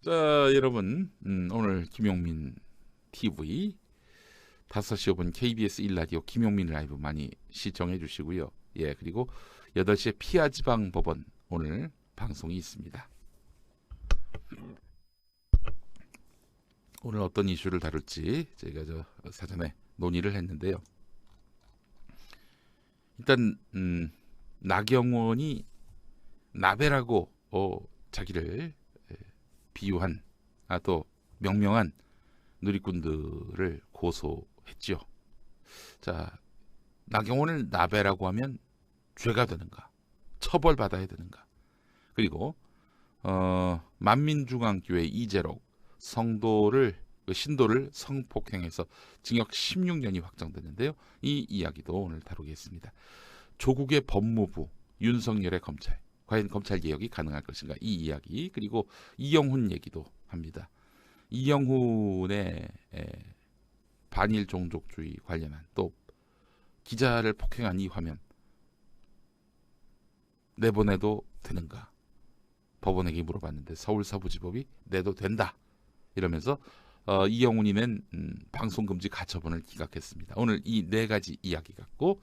자, 여러분, 오늘 김용민 TV 5시 5분 KBS 1라디오 김용민 라이브 많이 시청해 주시고요. 예, 그리고 8시에 피아지방 법원 오늘 방송이 있습니다. 오늘 어떤 이슈를 다룰지 저희가 사전에 논의를 했는데요. 일단 나경원이 나베라고 자기를 비유한 또 명명한 누리꾼들을 고소했죠. 자, 나경원을 나베라고 하면 죄가 되는가? 처벌받아야 되는가? 그리고 만민중앙교회 이재록 신도를 성폭행해서 징역 16년이 확정됐는데요. 이 이야기도 오늘 다루겠습니다. 조국의 법무부, 윤석열의 검찰, 과연 검찰 개혁이 가능할 것인가? 이 이야기, 그리고 이영훈 얘기도 합니다. 이영훈의 반일 종족주의 관련한 또 기자를 폭행한 이 화면 내보내도 되는가? 법원에게 물어봤는데 서울서부지법이 내도 된다 이러면서 이영훈이 낸 방송금지 가처분을 기각했습니다. 오늘 이 네 가지 이야기 갖고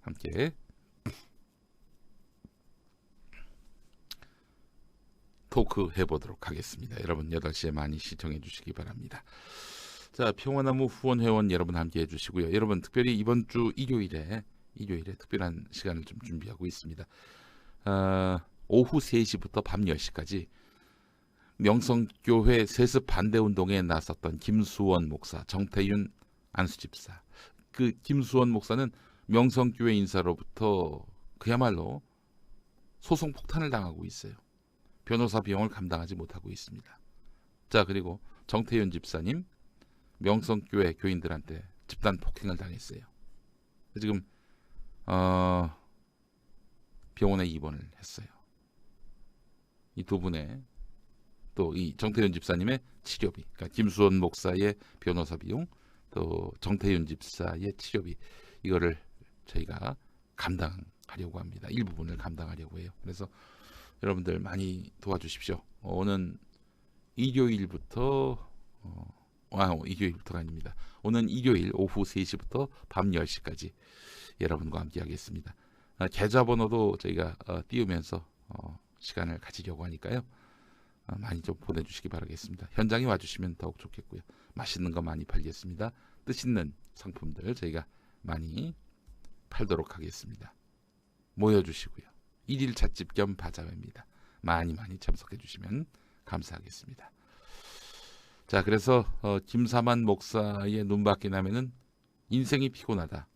함께 토크 해보도록 하겠습니다. 여러분 8시에 많이 시청해 주시기 바랍니다. 자, 평화나무 후원 회원 여러분 함께 해주시고요. 여러분 특별히 이번 주 일요일에 특별한 시간을 좀 준비하고 있습니다. 오후 3시부터 밤 10시까지 명성교회 세습 반대운동에 나섰던 김수원 목사, 정태윤 안수집사. 그 김수원 목사는 명성교회 인사로부터 그야말로 소송 폭탄을 당하고 있어요. 변호사 비용을 감당하지 못하고 있습니다. 자, 그리고 정태윤 집사님 명성교회 교인들한테 집단 폭행을 당했어요. 지금 병원에 입원을 했어요. 이 두 분의 또 이 정태윤 집사님의 치료비, 그러니까 김수원 목사의 변호사 비용, 또 정태윤 집사의 치료비, 이거를 저희가 감당하려고 합니다. 일부분을 감당하려고 해요. 그래서 여러분들 많이 도와주십시오. 오는 일요일부터가 아닙니다. 오는 일요일 오후 3시부터 밤 10시까지 여러분과 함께 하겠습니다. 계좌번호도 저희가 띄우면서 시간을 가지려고 하니까요. 많이 좀 보내주시기 바라겠습니다. 현장에 와주시면 더욱 좋겠고요. 맛있는 거 많이 팔겠습니다. 뜻있는 상품들 저희가 많이 팔도록 하겠습니다. 모여주시고요. 1일 찻집 겸 바자회입니다. 많이 참석해 주시면 감사하겠습니다. 자, 그래서 김사만 목사의 눈밖에 나면은 인생이 피곤하다.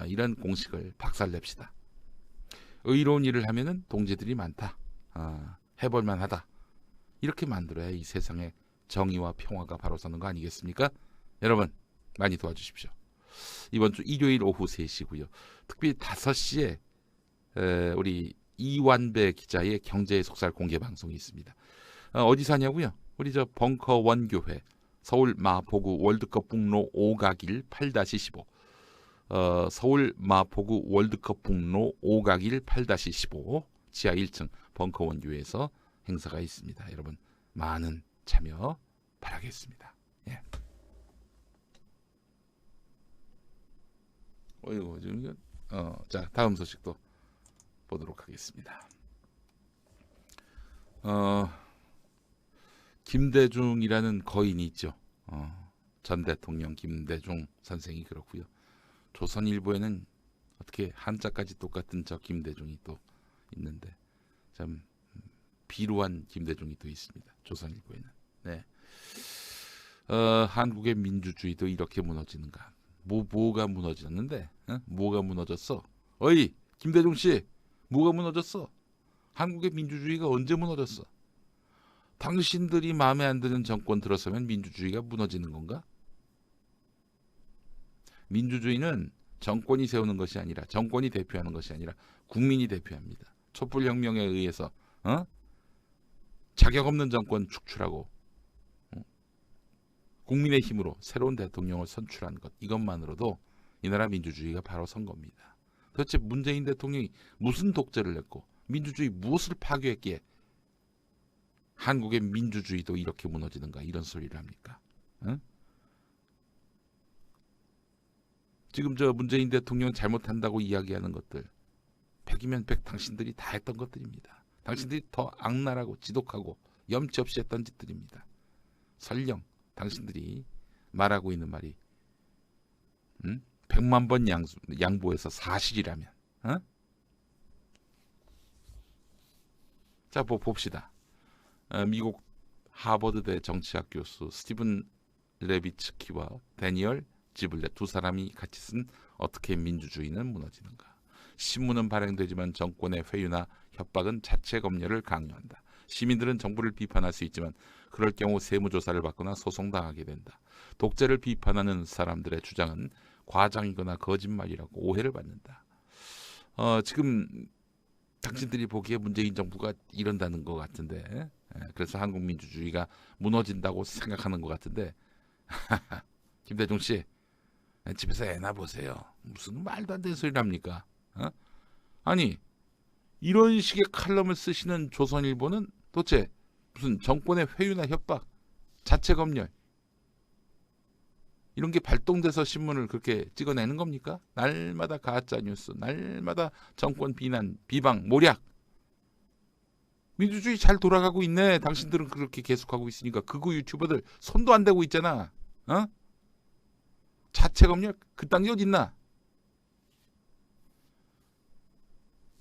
이런 공식을 박살냅시다. 의로운 일을 하면은 동지들이 많다. 해볼만 하다. 이렇게 만들어야 이 세상에 정의와 평화가 바로 서는 거 아니겠습니까? 여러분 많이 도와주십시오. 이번 주 일요일 오후 3시고요. 특히 5시에 우리 이완배 기자의 경제의 속살 공개 방송이 있습니다. 어디서 하냐고요? 우리 저 벙커 원교회 서울 마포구 월드컵 북로 5가길 8-15 서울 마포구 월드컵 북로 5가길 8-15 지하 1층 벙커 원교회에서 행사가 있습니다. 여러분 많은 참여 바라겠습니다. 예. 어이구 지금 자, 다음 소식도 보도록 하겠습니다. 김대중이라는 거인이 있죠. 전 대통령 김대중 선생이 그렇고요. 조선일보에는 어떻게 한자까지 똑같은 저 김대중이 또 있는데 참 비루한 김대중이 또 있습니다. 조선일보에는. 네. 한국의 민주주의도 이렇게 무너지는가? 뭐가 무너졌는데? 뭐가 무너졌어? 어이 김대중 씨, 뭐가 무너졌어? 한국의 민주주의가 언제 무너졌어? 당신들이 마음에 안 드는 정권 들어서면 민주주의가 무너지는 건가? 민주주의는 정권이 세우는 것이 아니라 정권이 대표하는 것이 아니라 국민이 대표합니다. 촛불혁명에 의해서 자격 없는 정권 축출하고 국민의 힘으로 새로운 대통령을 선출한 것, 이것만으로도 이 나라 민주주의가 바로 선 겁니다. 도대체 문재인 대통령이 무슨 독재를 냈고 민주주의 무엇을 파괴했기에 한국의 민주주의도 이렇게 무너지는가 이런 소리를 합니까? 응? 지금 저 문재인 대통령 잘못한다고 이야기하는 것들 100이면 100 당신들이 다 했던 것들입니다. 당신들이 더 악랄하고 지독하고 염치 없이 했던 짓들입니다. 설령 당신들이 말하고 있는 말이 100만 번 양보해서 사실이라면 자, 봅시다. 미국 하버드대 정치학 교수 스티븐 레비츠키와 데니얼 지블렛 두 사람이 같이 쓴 어떻게 민주주의는 무너지는가. 신문은 발행되지만 정권의 회유나 협박은 자체 검열을 강요한다. 시민들은 정부를 비판할 수 있지만 그럴 경우 세무조사를 받거나 소송당하게 된다. 독재를 비판하는 사람들의 주장은 과장이거나 거짓말이라고 오해를 받는다. 지금 당신들이 보기에 문재인 정부가 이런다는 것 같은데, 그래서 한국 민주주의가 무너진다고 생각하는 것 같은데, 김대중 씨 집에서 애나 보세요. 무슨 말도 안 되는 소리를 합니까? 아니 이런 식의 칼럼을 쓰시는 조선일보는 도대체 무슨 정권의 회유나 협박, 자체 검열 이런 게 발동돼서 신문을 그렇게 찍어내는 겁니까? 날마다 가짜 뉴스, 날마다 정권 비난, 비방, 모략. 민주주의 잘 돌아가고 있네. 당신들은 그렇게 계속하고 있으니까 극우 유튜버들 손도 안 대고 있잖아. 자체 검열 그딴 게 어딨나?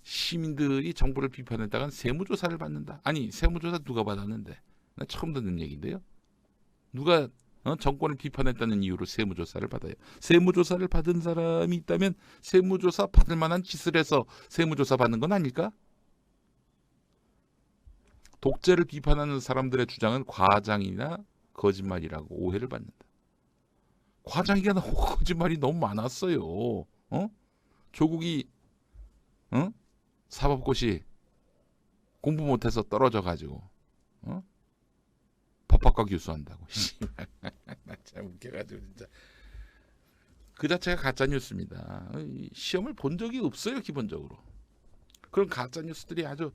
시민들이 정부를 비판했다간 세무조사를 받는다. 아니 세무조사 누가 받았는데? 나 처음 듣는 얘기인데요. 누가 정권을 비판했다는 이유로 세무조사를 받아요. 세무조사를 받은 사람이 있다면 세무조사 받을 만한 짓을 해서 세무조사 받는 건 아닐까? 독재를 비판하는 사람들의 주장은 과장이나 거짓말이라고 오해를 받는다. 과장이나 거짓말이 너무 많았어요. 조국이 사법고시 공부 못해서 떨어져가지고 법학과 교수한다고. 나 참 웃겨가지고 진짜. 그 자체가 가짜 뉴스입니다. 시험을 본 적이 없어요 기본적으로. 그런 가짜 뉴스들이 아주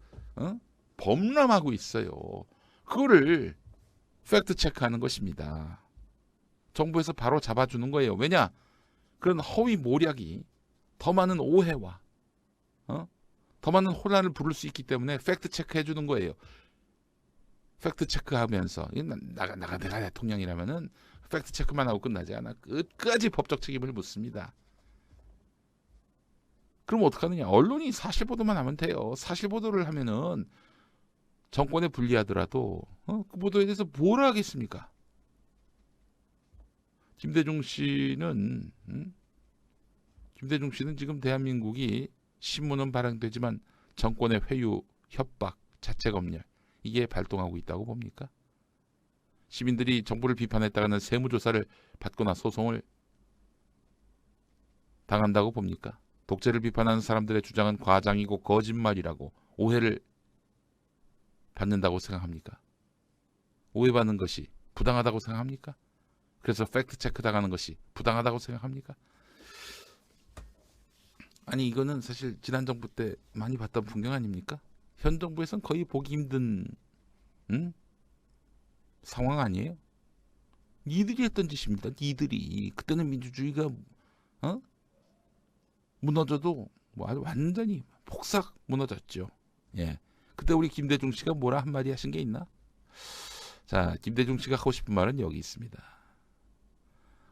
범람하고 있어요. 그거를 팩트 체크하는 것입니다. 정부에서 바로 잡아주는 거예요. 왜냐? 그런 허위 모략이 더 많은 오해와 더 많은 혼란을 부를 수 있기 때문에 팩트 체크해 주는 거예요. 팩트 체크하면서 내가 대통령이라면은 팩트 체크만 하고 끝나지 않아. 끝까지 법적 책임을 묻습니다. 그럼 어떡하느냐? 언론이 사실 보도만 하면 돼요. 사실 보도를 하면은 정권에 불리하더라도 그 보도에 대해서 뭘 하겠습니까? 김대중 씨는 지금 대한민국이 신문은 발행되지만 정권의 회유, 협박, 자체 검열 이게 발동하고 있다고 봅니까? 시민들이 정부를 비판했다가는 세무조사를 받거나 소송을 당한다고 봅니까? 독재를 비판하는 사람들의 주장은 과장이고 거짓말이라고 오해를 받는다고 생각합니까? 오해받는 것이 부당하다고 생각합니까? 그래서 팩트 체크 당하는 것이 부당하다고 생각합니까? 아니 이거는 사실 지난 정부 때 많이 봤던 풍경 아닙니까? 현 정부에서는 거의 보기 힘든 상황 아니에요? 니들이 했던 짓입니다. 니들이 그때는 민주주의가 무너져도 아주 완전히 폭삭 무너졌죠. 예, 그때 우리 김대중 씨가 뭐라 한마디 하신 게 있나? 자, 김대중 씨가 하고 싶은 말은 여기 있습니다.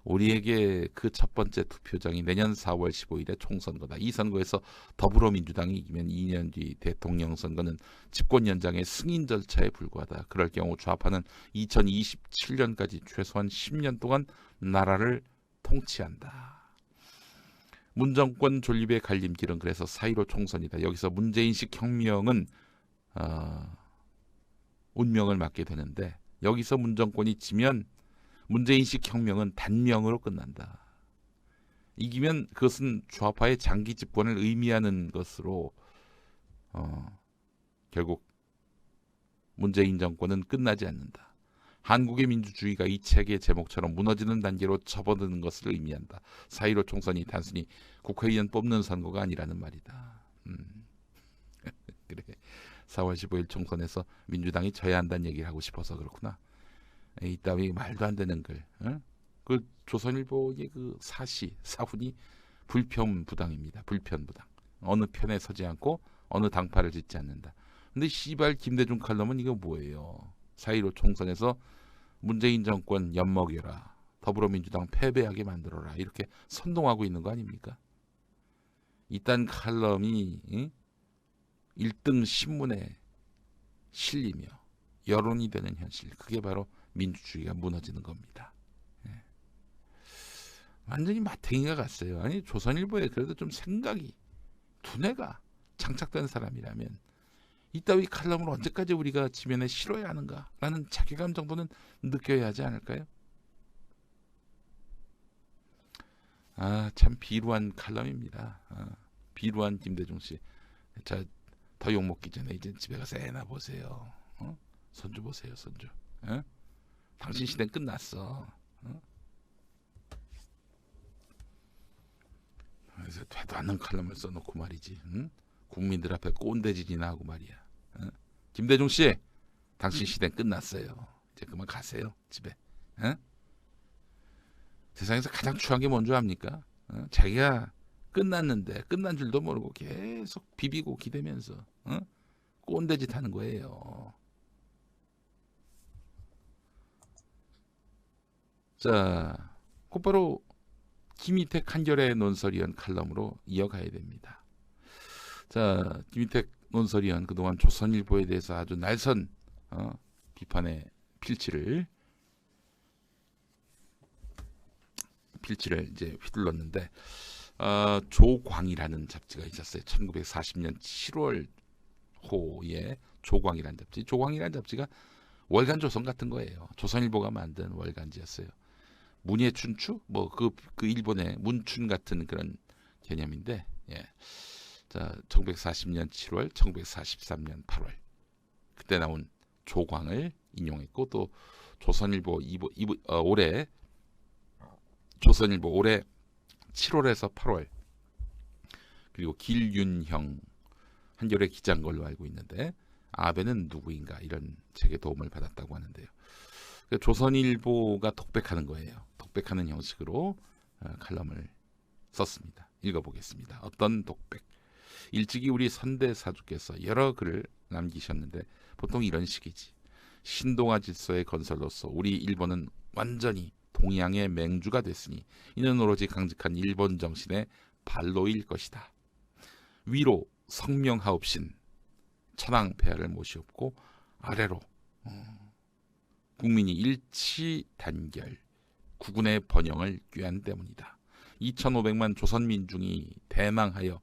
우리에게 그 첫 번째 투표장이 내년 4월 15일에 총선거다. 이 선거에서 더불어민주당이 이기면 2년 뒤 대통령 선거는 집권 연장의 승인 절차에 불과하다. 그럴 경우 좌파는 2027년까지 최소한 10년 동안 나라를 통치한다. 문정권 존립의 갈림길은 그래서 4.15 총선이다. 여기서 문재인식 혁명은 운명을 맞게 되는데 여기서 문정권이 지면 문재인식 혁명은 단명으로 끝난다. 이기면 그것은 좌파의 장기 집권을 의미하는 것으로 결국 문재인 정권은 끝나지 않는다. 한국의 민주주의가 이 책의 제목처럼 무너지는 단계로 접어드는 것을 의미한다. 4.15 총선이 단순히 국회의원 뽑는 선거가 아니라는 말이다. 그래. 4월 15일 총선에서 민주당이 져야 한다는 얘기를 하고 싶어서 그렇구나. 이따위 말도 안 되는 글. 응? 그 조선일보의 그 사훈이 불편부당입니다. 불편부당. 어느 편에 서지 않고 어느 당파를 짓지 않는다. 근데 씨발 김대중 칼럼은 이거 뭐예요? 4.15 총선에서 문재인 정권 엿먹여라. 더불어민주당 패배하게 만들어라. 이렇게 선동하고 있는 거 아닙니까? 이딴 칼럼이 1등 신문에 실리며 여론이 되는 현실. 그게 바로 민주주의가 무너지는 겁니다. 예. 완전히 마탱이가 갔어요. 아니 조선일보에 그래도 좀 생각이 두뇌가 장착된 사람이라면 이따위 칼럼을 언제까지 우리가 지면에 실어야 하는가라는 자괴감 정도는 느껴야 하지 않을까요? 참 비루한 칼럼입니다. 비루한 김대중 씨. 자, 더 욕먹기 전에 이제 집에 가서 애나 보세요. 손주 보세요, 손주. 당신 시대는 끝났어. 그래서 되도 않는 칼럼을 써놓고 말이지. 국민들 앞에 꼰대질이나 하고 말이야. 김대중 씨, 당신 시대는 끝났어요. 이제 그만 가세요, 집에. 세상에서 가장 추한 게 뭔 줄 압니까? 자기가 끝났는데 끝난 줄도 모르고 계속 비비고 기대면서 꼰대짓 하는 거예요. 자, 곧바로 김희택 한겨레 논설위원 칼럼으로 이어가야 됩니다. 자, 김희택 논설위원 그동안 조선일보에 대해서 아주 날선 비판의 필치를 이제 휘둘렀는데 조광이라는 잡지가 있었어요. 1940년 7월 호에 조광이라는 잡지. 조광이라는 잡지가 월간조선 같은 거예요. 조선일보가 만든 월간지였어요. 문예 춘추 그 일본의 문춘 같은 그런 개념인데, 예. 자, 1940년 7월, 1943년 8월 그때 나온 조광을 인용했고 또 조선일보 올해 조선일보 올해 7월에서 8월 그리고 길윤형 한겨레 기자인 걸로 알고 있는데 아베는 누구인가 이런 책의 도움을 받았다고 하는데요. 조선일보가 독백하는 거예요. 독백하는 형식으로 칼럼을 썼습니다. 읽어보겠습니다. 어떤 독백? 일찍이 우리 선대사주께서 여러 글을 남기셨는데 보통 이런 식이지. 신동아 질서의 건설로서 우리 일본은 완전히 동양의 맹주가 됐으니 이는 오로지 강직한 일본 정신의 발로일 것이다. 위로 성명하옵신 천황 폐하를 모시옵고 아래로 국민이 일치 단결 국군의 번영을 꾀한 때문이다. 2500만 조선민중이 대망하여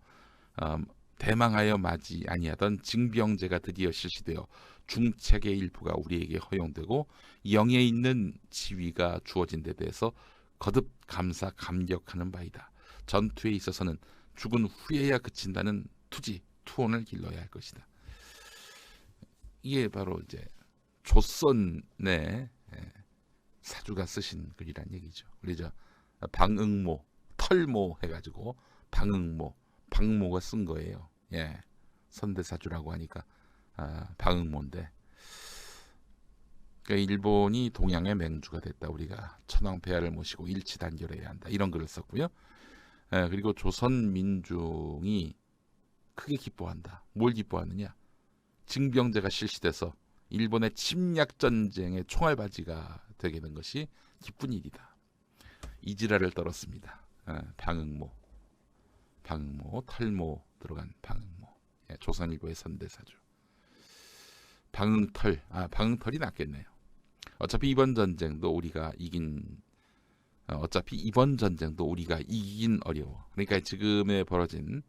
맞이 아니하던 징병제가 드디어 실시되어 중책의 일부가 우리에게 허용되고 영에 있는 지위가 주어진 데 대해서 거듭 감사 감격하는 바이다. 전투에 있어서는 죽은 후에야 그친다는 투혼을 길러야 할 것이다. 이게 바로 이제 조선의 사주가 쓰신 글이란 얘기죠. 그래서 방응모, 털모 해가지고 방모가 쓴 거예요. 예, 선대사주라고 하니까 방응모인데, 그러니까 일본이 동양의 맹주가 됐다. 우리가 천황폐하를 모시고 일치 단결해야 한다. 이런 글을 썼고요. 그리고 조선 민중이 크게 기뻐한다. 뭘 기뻐하느냐? 징병제가 실시돼서 일본의 침략 전쟁의 총알바지가 되게 된 것이 기쁜 일이다. 이지라를 떨었습니다. 방응모, 털모 들어간 방응모. 예, 조선일보의 선대사주. 방응털이 낫겠네요. 어차피 이번 전쟁도 우리가 이긴 어려워. 그러니까 지금에 벌어진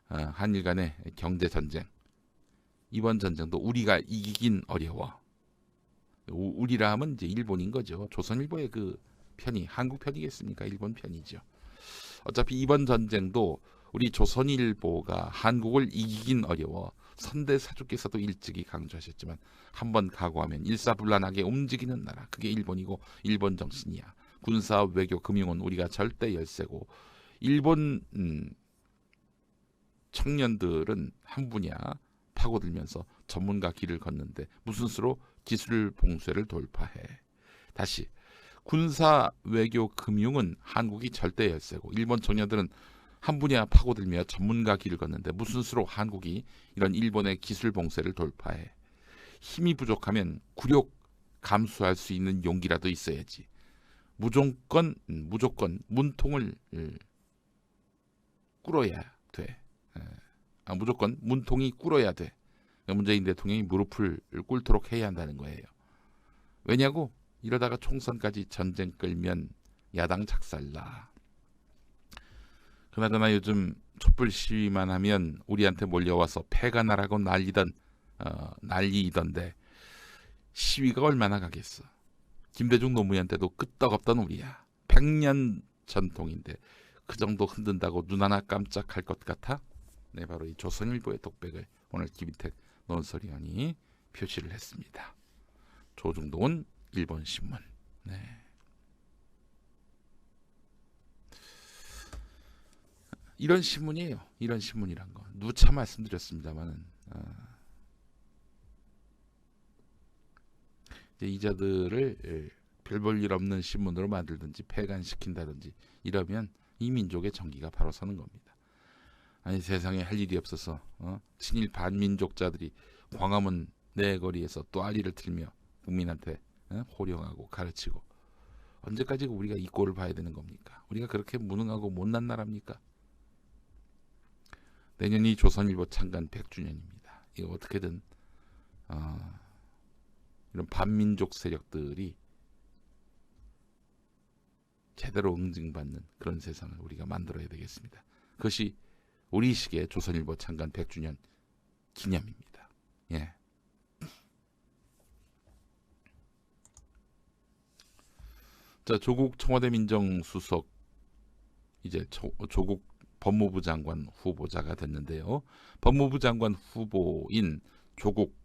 한일 간의 경제 전쟁, 이번 전쟁도 우리가 이기긴 어려워. 우리라 하면 이제 일본인 거죠. 조선일보의 그 편이 한국 편이겠습니까? 일본 편이죠. 어차피 이번 전쟁도 우리 조선일보가 한국을 이기긴 어려워. 선대사주께서도 일찍이 강조하셨지만 한번 각오하면 일사불란하게 움직이는 나라, 그게 일본이고 일본 정신이야. 군사, 외교, 금융은 우리가 절대 열세고 일본 청년들은 한 분야 파고들면서 전문가 길을 걷는데 무슨 수로 기술 봉쇄를 돌파해. 다시 군사, 외교, 금융은 한국이 절대 열세고 일본 청년들은 한 분야 파고들며 전문가 길을 걷는데 무슨 수로 한국이 이런 일본의 기술 봉쇄를 돌파해. 힘이 부족하면 굴욕 감수할 수 있는 용기라도 있어야지. 무조건 문통을 꿇어야 돼. 무조건 문통이 꿇어야 돼. 문재인 대통령이 무릎을 꿇도록 해야 한다는 거예요. 왜냐고? 이러다가 총선까지 전쟁 끌면 야당 작살나. 그나저나 요즘 촛불 시위만 하면 우리한테 몰려와서 패가 나라고 난리이던데 시위가 얼마나 가겠어. 김대중 노무현 때도 끄떡없던 우리야. 100년 전통인데 그 정도 흔든다고 눈 하나 깜짝할 것 같아? 네, 바로 이 조선일보의 독백을 오늘 김인택 논설위원이 표시를 했습니다. 조중동은 일본 신문. 네. 이런 신문이에요. 이런 신문이란 거. 누차 말씀드렸습니다만은 이제 이자들을 별 볼 일 없는 신문으로 만들든지 폐간시킨다든지 이러면 이 민족의 정기가 바로 서는 겁니다. 아니 세상에 할 일이 없어서 친일 반민족자들이 광화문 내거리에서 또 알리를 틀며 국민한테 호령하고 가르치고 언제까지 우리가 이 꼴을 봐야 되는 겁니까? 우리가 그렇게 무능하고 못난 나라입니까? 내년이 조선일보 창간 100주년입니다. 이거 어떻게든 이런 반민족 세력들이 제대로 응징받는 그런 세상을 우리가 만들어야 되겠습니다. 그것이 우리 시기의 조선일보 창간 100주년 기념입니다. 예. 자, 조국 청와대 민정수석 이제 조국 법무부 장관 후보자가 됐는데요. 법무부 장관 후보인 조국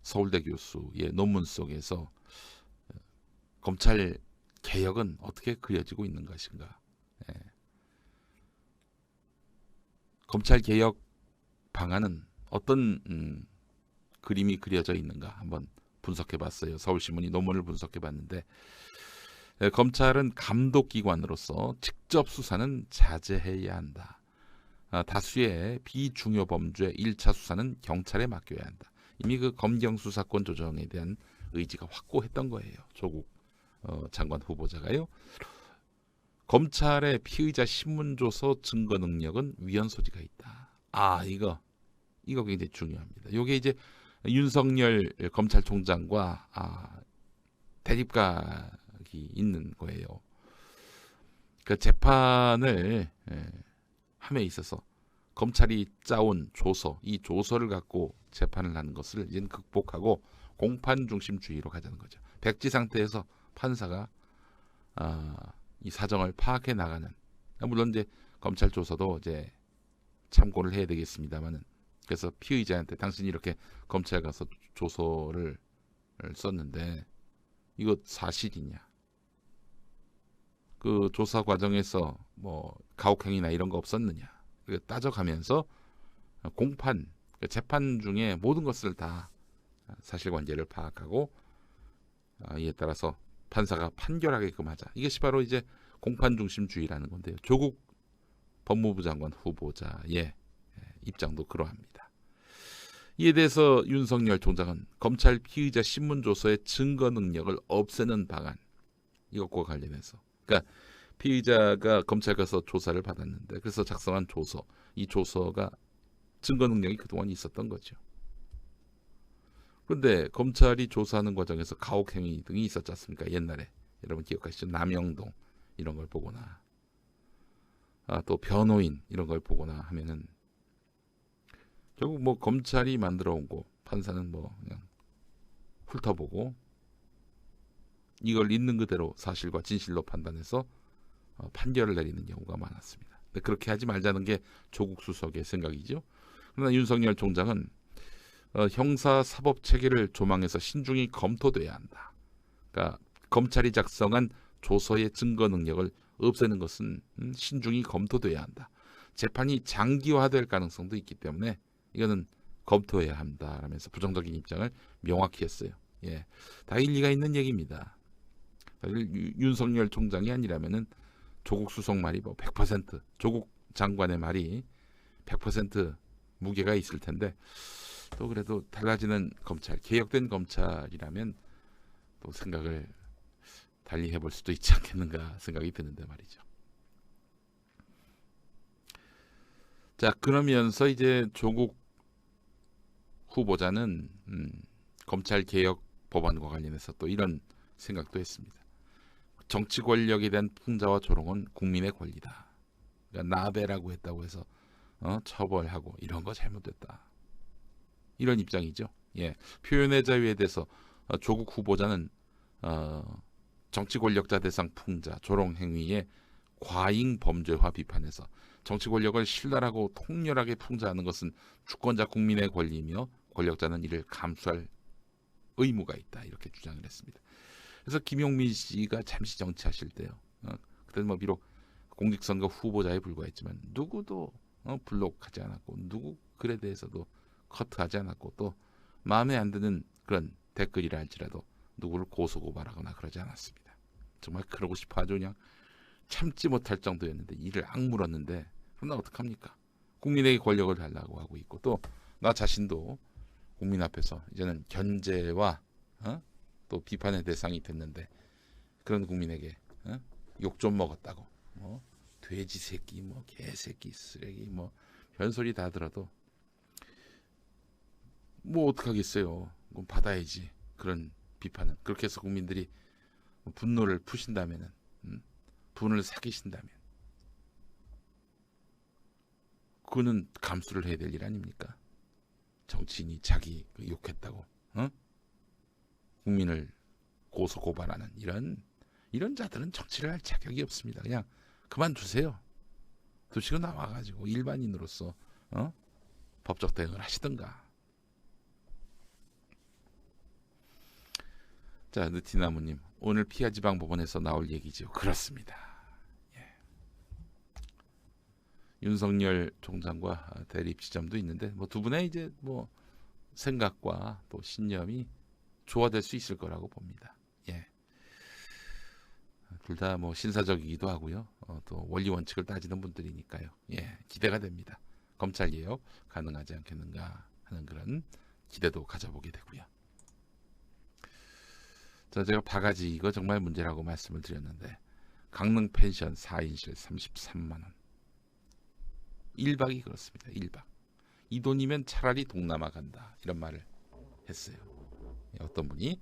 서울대 교수의 논문 속에서 검찰 개혁은 어떻게 그려지고 있는 것인가. 예. 검찰 개혁 방안은 어떤 그림이 그려져 있는가 한번 분석해봤어요. 서울신문이 논문을 분석해봤는데 검찰은 감독기관으로서 직접 수사는 자제해야 한다. 다수의 비중요 범죄 1차 수사는 경찰에 맡겨야 한다. 이미 그 검경 수사권 조정에 대한 의지가 확고했던 거예요. 조국 장관 후보자가요. 검찰의 피의자 신문조서 증거 능력은 위헌 소지가 있다. 이거 굉장히 중요합니다. 이게 이제 윤석열 검찰총장과 대립각이 있는 거예요. 그 재판을 함에 있어서 검찰이 짜온 조서, 이 조서를 갖고 재판을 하는 것을 이제 극복하고 공판 중심주의로 가자는 거죠. 백지 상태에서 판사가 이 사정을 파악해 나가는. 물론 이제 검찰 조서도 이제 참고를 해야 되겠습니다만은 그래서 피의자한테 당신이 이렇게 검찰 가서 조서를 썼는데 이거 사실이냐? 그 조사 과정에서 뭐 가혹행위나 이런 거 없었느냐? 따져가면서 공판, 재판 중에 모든 것을 다 사실관계를 파악하고 이에 따라서 판사가 판결하게끔 하자. 이것이 바로 이제 공판중심주의라는 건데요. 조국 법무부 장관 후보자의 입장도 그러합니다. 이에 대해서 윤석열 총장은 검찰 피의자 신문조서의 증거 능력을 없애는 방안, 이것과 관련해서 그러니까 피의자가 검찰 가서 조사를 받았는데 그래서 작성한 조서, 이 조서가 증거 능력이 그동안 있었던 거죠. 그런데 검찰이 조사하는 과정에서 가혹행위 등이 있었지 않습니까? 옛날에 여러분 기억하시죠? 남영동 이런 걸 보거나 또 변호인 이런 걸 보거나 하면은 결국 뭐 검찰이 만들어 온 거 판사는 뭐 그냥 훑어보고 이걸 있는 그대로 사실과 진실로 판단해서 판결을 내리는 경우가 많았습니다. 근데 그렇게 하지 말자는 게 조국 수석의 생각이죠. 그러나 윤석열 총장은 형사사법 체계를 조망해서 신중히 검토돼야 한다. 그러니까 검찰이 작성한 조서의 증거 능력을 없애는 것은 신중히 검토돼야 한다. 재판이 장기화될 가능성도 있기 때문에 이거는 검토해야 한다라면서 부정적인 입장을 명확히 했어요. 예, 다 일리가 있는 얘기입니다. 사실 윤석열 총장이 아니라면은 조국 수석 말이 뭐 100% 조국 장관의 말이 100% 무게가 있을 텐데 또 그래도 달라지는 검찰, 개혁된 검찰이라면 또 생각을 달리 해볼 수도 있지 않겠는가 생각이 드는데 말이죠. 자, 그러면서 이제 조국 후보자는 검찰 개혁 법안과 관련해서 또 이런 생각도 했습니다. 정치 권력에 대한 풍자와 조롱은 국민의 권리다. 그러니까 나베라고 했다고 해서 처벌하고 이런 거 잘못됐다. 이런 입장이죠. 예, 표현의 자유에 대해서 조국 후보자는 정치 권력자 대상 풍자, 조롱 행위의 과잉 범죄화 비판해서 정치 권력을 신랄하고 통렬하게 풍자하는 것은 주권자 국민의 권리이며 권력자는 이를 감수할 의무가 있다. 이렇게 주장을 했습니다. 그래서 김용민 씨가 잠시 정치하실 때요. 그때 뭐 비록 공직선거 후보자에 불과했지만 누구도 블록하지 않았고 누구 글에 대해서도 커트하지 않았고 또 마음에 안 드는 그런 댓글이라 할지라도 누구를 고소고발하거나 그러지 않았습니다. 정말 그러고 싶어 아주 그냥 참지 못할 정도였는데 이를 악물었는데 그럼 나 어떡합니까? 국민에게 권력을 달라고 하고 있고 또 나 자신도 국민 앞에서 이제는 견제와 또 비판의 대상이 됐는데 그런 국민에게 욕 좀 먹었다고 뭐 돼지 새끼 뭐 개새끼 쓰레기 뭐 별소리 다 들어도 뭐 어떡하겠어요. 그럼 받아야지. 그런 비판은 그렇게 해서 국민들이 분노를 푸신다면은 분을 사귀신다면 그거는 감수를 해야 될 일 아닙니까? 정치인이 자기 욕했다고 국민을 고소 고발하는 이런 자들은 정치를 할 자격이 없습니다. 그냥 그만두세요. 두시고 나와가지고 일반인으로서 법적 대응을 하시든가. 자, 느티나무님 오늘 피하지방법원에서 나올 얘기죠. 그렇습니다. 예. 윤석열 총장과 대립 지점도 있는데 뭐 두 분의 이제 뭐 생각과 또 신념이 조화될 수 있을 거라고 봅니다. 예. 둘 다 뭐 신사적이기도 하고요. 또 원리 원칙을 따지는 분들이니까요. 예, 기대가 됩니다. 검찰 개혁 가능하지 않겠는가 하는 그런 기대도 가져보게 되고요. 자, 제가 바가지 이거 정말 문제라고 말씀을 드렸는데 강릉 펜션 4인실 33만 원. 1박이 그렇습니다. 1박. 이 돈이면 차라리 동남아 간다. 이런 말을 했어요. 어떤 분이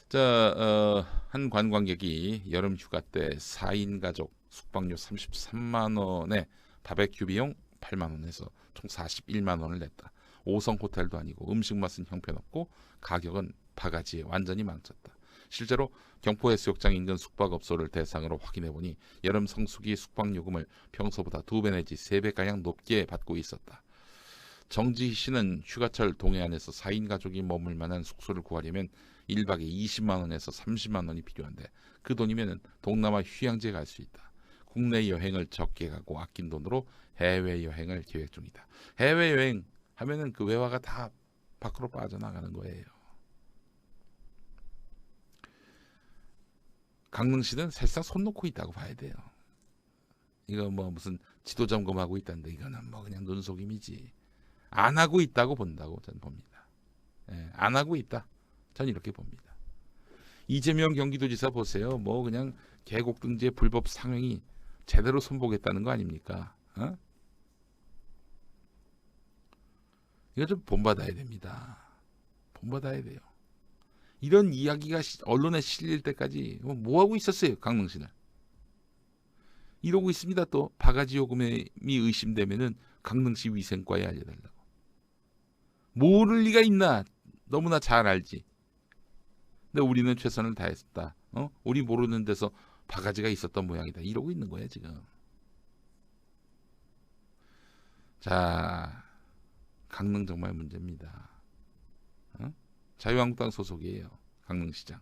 자, 한 관광객이 여름 휴가 때 4인 가족 숙박료 33만 원에 바베큐 비용 8만 원에서 총 41만 원을 냈다. 5성 호텔도 아니고 음식 맛은 형편없고 가격은 바가지에 완전히 망쳤다. 실제로 경포해수욕장 인근 숙박업소를 대상으로 확인해보니 여름 성수기 숙박요금을 평소보다 2배 내지 3배가량 높게 받고 있었다. 정지희 씨는 휴가철 동해안에서 4인 가족이 머물 만한 숙소를 구하려면 1박에 20만 원에서 30만 원이 필요한데 그 돈이면 동남아 휴양지에 갈 수 있다. 국내 여행을 적게 가고 아낀 돈으로 해외여행을 계획 중이다. 해외여행 하면은 그 외화가 다 밖으로 빠져나가는 거예요. 강릉시는 사실상 손 놓고 있다고 봐야 돼요. 이거 뭐 무슨 지도 점검하고 있다는데 이거는 뭐 그냥 눈속임이지. 안 하고 있다고 본다고 저는 봅니다. 예, 안 하고 있다. 저는 이렇게 봅니다. 이재명 경기도지사 보세요. 뭐 그냥 계곡 등지의 불법 상행이 제대로 손보겠다는 거 아닙니까? 이거 좀 본받아야 됩니다. 본받아야 돼요. 이런 이야기가 언론에 실릴 때까지 뭐 하고 있었어요? 강릉시는. 이러고 있습니다. 또 바가지 요금이 의심되면은 강릉시 위생과에 알려달라고. 모를 리가 있나? 너무나 잘 알지. 근데 우리는 최선을 다했다. 우리 모르는 데서 바가지가 있었던 모양이다. 이러고 있는 거예요 지금. 자, 강릉 정말 문제입니다. 자유한국당 소속이에요. 강릉시장.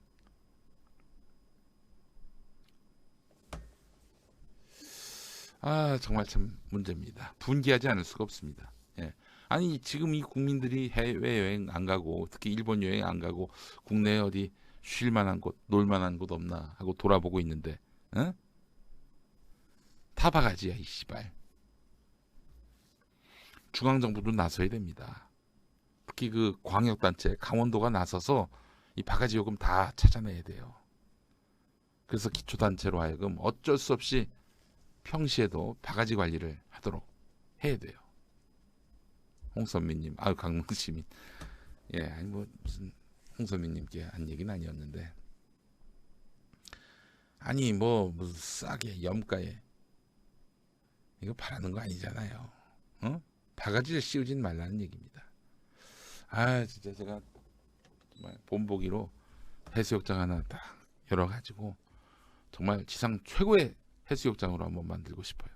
아, 정말 참 문제입니다. 분개하지 않을 수가 없습니다. 예. 아니 지금 이 국민들이 해외여행 안 가고 특히 일본 여행 안 가고 국내에 어디 쉴 만한 곳, 놀 만한 곳 없나 하고 돌아보고 있는데, 어? 다 바가지야 이 씨발. 중앙정부도 나서야 됩니다. 특히 그 광역단체 강원도가 나서서 이 바가지 요금 다 찾아내야 돼요. 그래서 기초단체로 하여금 어쩔 수 없이 평시에도 바가지 관리를 하도록 해야 돼요. 홍선민님, 아유 강릉시민, 예, 아니 뭐 무슨 홍선민님께 한 얘기는 아니었는데, 아니 뭐 무슨 싸게 염가에 이거 바라는 거 아니잖아요. 어? 바가지를 씌우진 말라는 얘기입니다. 아 진짜 제가 정말 본보기로 해수욕장 하나 딱 열어가지고 정말 지상 최고의 해수욕장으로 한번 만들고 싶어요.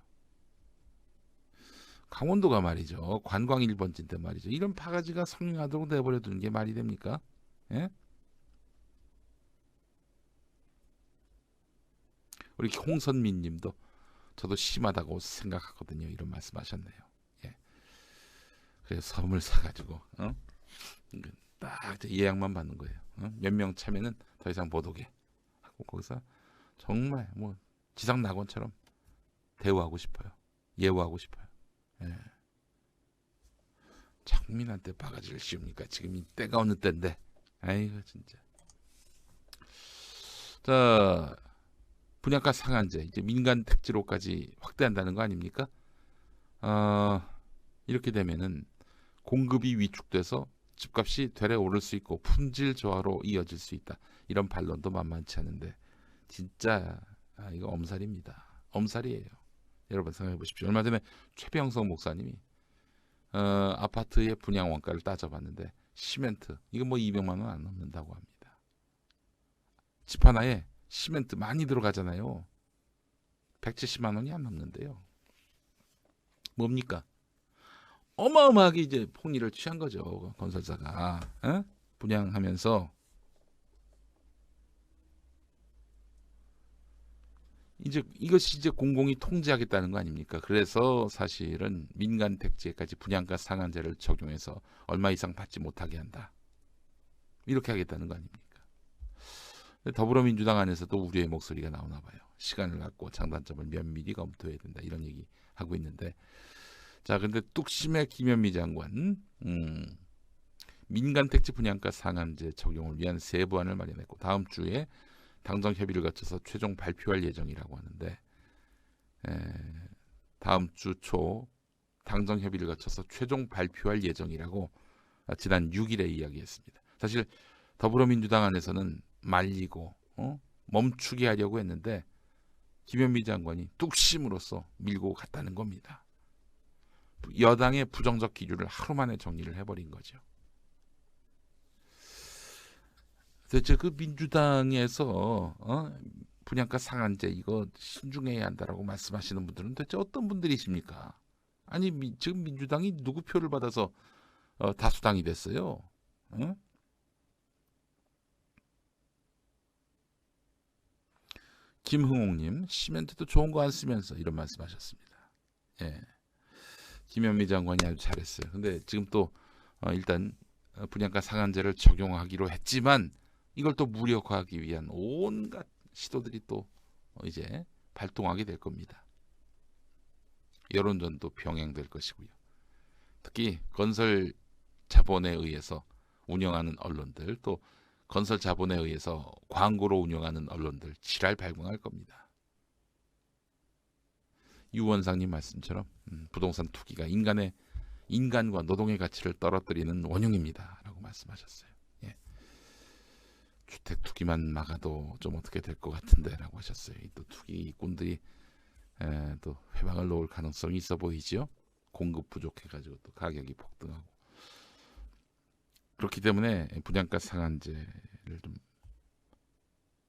강원도가 말이죠. 관광 1번지인데 말이죠. 이런 바가지가 성행하도록 내버려 두는 게 말이 됩니까? 예? 우리 홍선민 님도 저도 심하다고 생각하거든요. 이런 말씀하셨네요. 예. 그래서 선물 사가지고 딱 예약만 받는 거예요. 몇 명 차면은 더 이상 못 오게 하고 거기서 정말 뭐 지상 낙원처럼 대우하고 싶어요. 예우하고 싶어요. 예. 장민한테 바가지를 씌웁니까? 지금 이 때가 어느 때인데. 아이고 진짜. 자, 분양가 상한제 이제 민간 택지로까지 확대한다는 거 아닙니까? 어, 이렇게 되면은 공급이 위축돼서 집값이 되레 오를 수 있고 품질 저하로 이어질 수 있다. 이런 반론도 만만치 않은데 진짜 이거 엄살입니다. 엄살이에요. 여러분 생각해 보십시오. 얼마 전에 최병성 목사님이 아파트의 분양 원가를 따져봤는데 시멘트 이거 뭐 200만 원 안 넘는다고 합니다. 집 하나에 시멘트 많이 들어가잖아요. 170만 원이 안 넘는데요. 뭡니까? 어마어마하게 이제 폭리를 취한 거죠. 건설사가 분양하면서 이제 이것이 이제 공공이 통제하겠다는 거 아닙니까? 그래서 사실은 민간 택지에까지 분양가 상한제를 적용해서 얼마 이상 받지 못하게 한다. 이렇게 하겠다는 거 아닙니까? 더불어민주당 안에서도 우려의 목소리가 나오나 봐요. 시간을 갖고 장단점을 면밀히 검토해야 된다. 이런 얘기 하고 있는데, 자, 근데 뚝심의 김현미 장관, 민간 택지 분양가 상한제 적용을 위한 세부안을 마련했고 다음 주에 당정 협의를 거쳐서 최종 발표할 예정이라고 하는데, 다음 주 초 당정 협의를 거쳐서 최종 발표할 예정이라고 지난 6일에 이야기했습니다. 사실 더불어민주당 안에서는 말리고 멈추게 하려고 했는데 김현미 장관이 뚝심으로써 밀고 갔다는 겁니다. 여당의 부정적 기류를 하루 만에 정리를 해버린 거죠. 대체 그 민주당에서 분양가 상한제 이거 신중해야 한다라고 말씀하시는 분들은 대체 어떤 분들이십니까? 아니 지금 민주당이 누구 표를 받아서 다수당이 됐어요? 김흥옥님 시멘트도 좋은 거 안 쓰면서 이런 말씀하셨습니다. 예, 김현미 장관이 아주 잘했어요. 근데 지금 또 일단 분양가 상한제를 적용하기로 했지만 이걸 또 무력화하기 위한 온갖 시도들이 또 이제 발동하게 될 겁니다. 여론전도 병행될 것이고요. 특히 건설 자본에 의해서 운영하는 언론들 또 건설 자본에 의해서 광고로 운영하는 언론들 지랄 발광할 겁니다. 유 원상님 말씀처럼 부동산 투기가 인간과 노동의 가치를 떨어뜨리는 원흉입니다. 라고 말씀하셨어요. 예. 주택 투기만 막아도 좀 어떻게 될 것 같은데 라고 하셨어요. 또 투기꾼들이 또 회방을 놓을 가능성이 있어 보이지요. 공급 부족해가지고 또 가격이 폭등하고 그렇기 때문에 분양가 상한제를 좀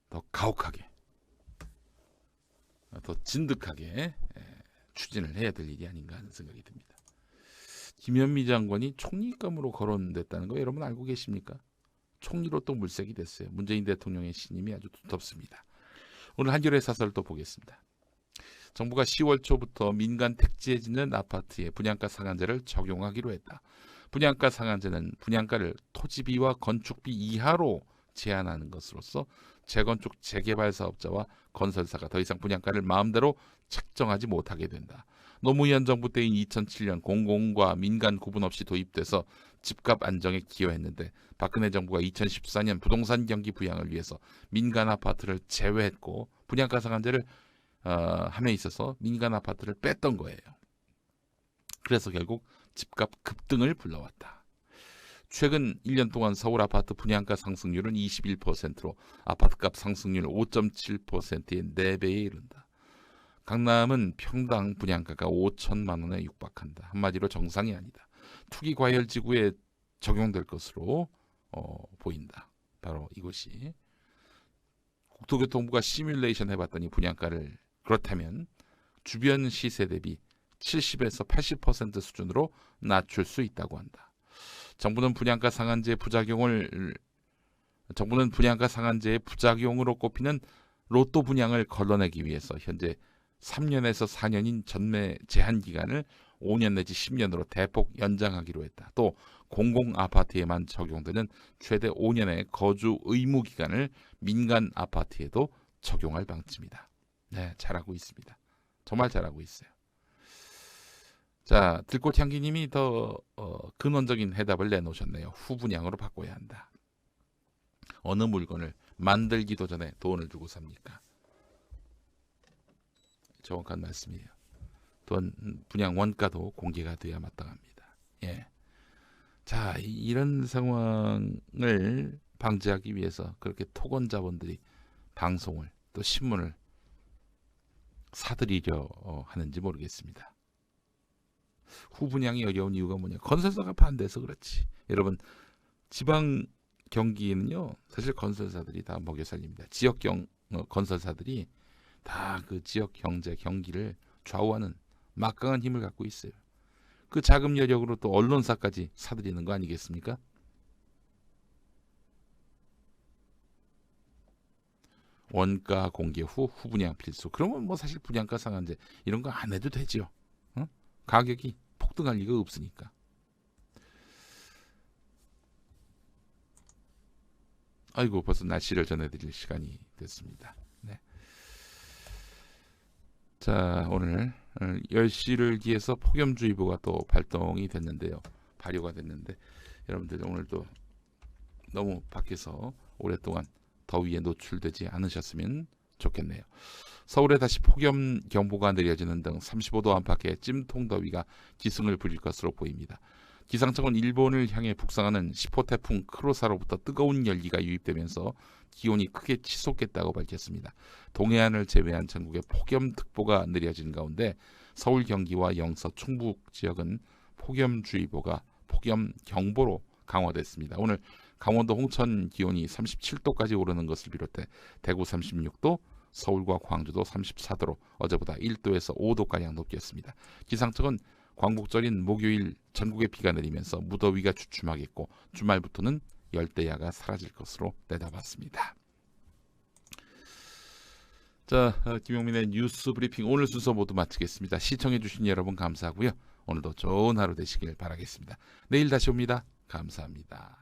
더 가혹하게 더 진득하게 추진을 해야 될 일이 아닌가 하는 생각이 듭니다. 김현미 장관이 총리감으로 거론됐다는 거 여러분 알고 계십니까? 총리로 또 물색이 됐어요. 문재인 대통령의 신임이 아주 두텁습니다. 오늘 한겨레 사설을 또 보겠습니다. 정부가 10월 초부터 민간 택지에 짓는 아파트에 분양가 상한제를 적용하기로 했다. 분양가 상한제는 분양가를 토지비와 건축비 이하로 제한하는 것으로서 재건축 재개발 사업자와 건설사가 더 이상 분양가를 마음대로 책정하지 못하게 된다. 노무현 정부 때인 2007년 공공과 민간 구분 없이 도입돼서 집값 안정에 기여했는데 박근혜 정부가 2014년 부동산 경기 부양을 위해서 민간 아파트를 제외했고 분양가 상한제를 함에 있어서 민간 아파트를 뺐던 거예요. 그래서 결국 집값 급등을 불러왔다. 최근 1년 동안 서울 아파트 분양가 상승률은 21%로 아파트값 상승률 5.7%의 4배에 이른다. 강남은 평당 분양가가 5천만 원에 육박한다. 한마디로 정상이 아니다. 투기 과열 지구에 적용될 것으로 보인다. 바로 이것이 국토교통부가 시뮬레이션 해봤더니 분양가를 그렇다면 주변 시세 대비 70에서 80% 수준으로 낮출 수 있다고 한다. 정부는 분양가 상한제의 부작용으로 꼽히는 로또 분양을 걸러내기 위해서 현재 3년에서 4년인 전매 제한 기간을 5년 내지 10년으로 대폭 연장하기로 했다. 또 공공 아파트에만 적용되는 최대 5년의 거주 의무 기간을 민간 아파트에도 적용할 방침이다. 네, 잘하고 있습니다. 정말 잘하고 있어요. 자, 들꽃향기님이 더 근원적인 해답을 내놓으셨네요. 후분양으로 바꿔야 한다. 어느 물건을 만들기도 전에 돈을 주고 삽니까? 정확한 말씀이에요. 또한 분양 원가도 공개가 돼야 마땅합니다. 예. 자, 이런 상황을 방지하기 위해서 그렇게 토건자본들이 방송을 또 신문을 사들이려 하는지 모르겠습니다. 후분양이 어려운 이유가 뭐냐? 건설사가 반대해서 그렇지. 여러분, 지방 경기는요, 사실 건설사들이 다 먹여 살립니다. 지역 건설사들이 다 그 지역 경제 경기를 좌우하는 막강한 힘을 갖고 있어요. 그 자금 여력으로 또 언론사까지 사들이는 거 아니겠습니까? 원가 공개 후 후분양 필수. 그러면 뭐 사실 분양가 상한제 이런 거 안 해도 되죠. 가격이 폭등할 리가 없으니까. 아이고, 벌써 날씨를 전해드릴 시간이 됐습니다. 네. 자, 오늘 10시를 기해서 폭염주의보가 또 발동이 됐는데요. 발효가 됐는데 여러분들 오늘도 너무 밖에서 오랫동안 더위에 노출되지 않으셨으면 좋겠네요. 서울에 다시 폭염 경보가 내려지는 등 35도 안팎의 찜통 더위가 기승을 부릴 것으로 보입니다. 기상청은 일본을 향해 북상하는 10호 태풍 크로사로부터 뜨거운 열기가 유입되면서 기온이 크게 치솟겠다고 밝혔습니다. 동해안을 제외한 전국에 폭염특보가 내려진 가운데 서울, 경기와 영서, 충북 지역은 폭염주의보가 폭염경보로 강화됐습니다. 오늘 강원도 홍천 기온이 37도까지 오르는 것을 비롯해 대구 36도, 서울과 광주도 34도로 어제보다 1도에서 5도가량 높겠습니다. 기상청은 광복절인 목요일 전국에 비가 내리면서 무더위가 주춤하겠고 주말부터는 열대야가 사라질 것으로 내다봤습니다. 자, 김용민의 뉴스 브리핑 오늘 순서 모두 마치겠습니다. 시청해주신 여러분 감사하고요. 오늘도 좋은 하루 되시길 바라겠습니다. 내일 다시 옵니다. 감사합니다.